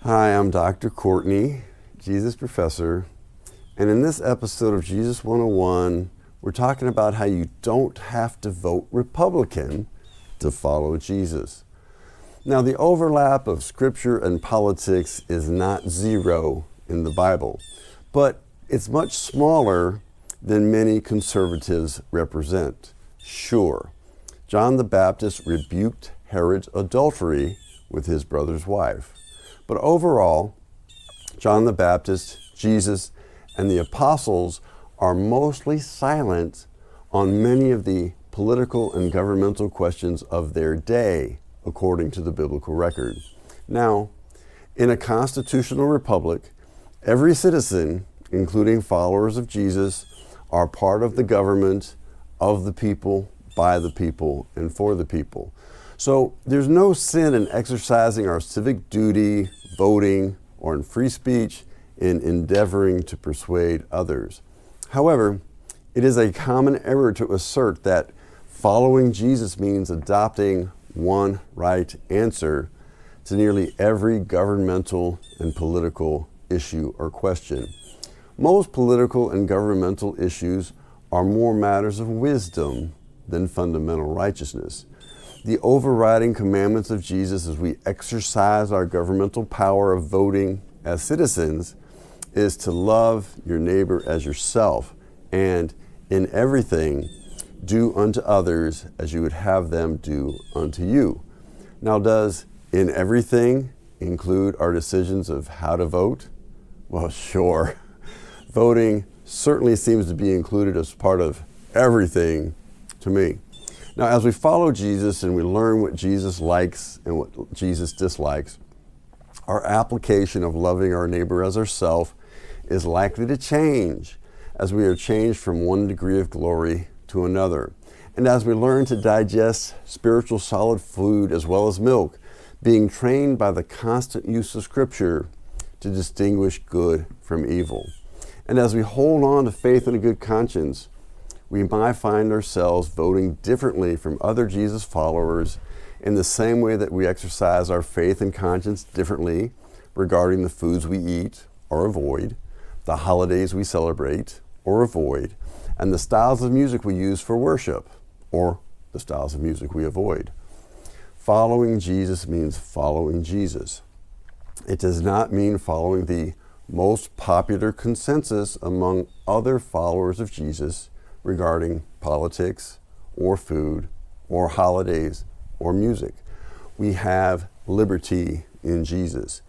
Hi, I'm Dr. Courtney, Jesus Professor, and in this episode of Jesus 101, we're talking about how you don't have to vote Republican to follow Jesus. Now, the overlap of Scripture and politics is not zero in the Bible, but it's much smaller than many conservatives represent. Sure, John the Baptist rebuked Herod's adultery with his brother's wife. But overall, John the Baptist, Jesus, and the apostles are mostly silent on many of the political and governmental questions of their day, according to the biblical record. Now, in a constitutional republic, every citizen, including followers of Jesus, are part of the government, of the people, by the people, and for the people. So there's no sin in exercising our civic duty, voting, or in free speech in endeavoring to persuade others. However, it is a common error to assert that following Jesus means adopting one right answer to nearly every governmental and political issue or question. Most political and governmental issues are more matters of wisdom than fundamental righteousness. The overriding commandments of Jesus as we exercise our governmental power of voting as citizens is to love your neighbor as yourself and in everything do unto others as you would have them do unto you. Now, does in everything include our decisions of how to vote? Well, sure. Voting certainly seems to be included as part of everything to me. Now, as we follow Jesus and we learn what Jesus likes and what Jesus dislikes, our application of loving our neighbor as ourselves is likely to change as we are changed from one degree of glory to another. And as we learn to digest spiritual solid food as well as milk, being trained by the constant use of Scripture to distinguish good from evil. And as we hold on to faith and a good conscience, we might find ourselves voting differently from other Jesus followers in the same way that we exercise our faith and conscience differently regarding the foods we eat or avoid, the holidays we celebrate or avoid, and the styles of music we use for worship or the styles of music we avoid. Following Jesus means following Jesus. It does not mean following the most popular consensus among other followers of Jesus regarding politics or food or holidays or music. We have liberty in Jesus.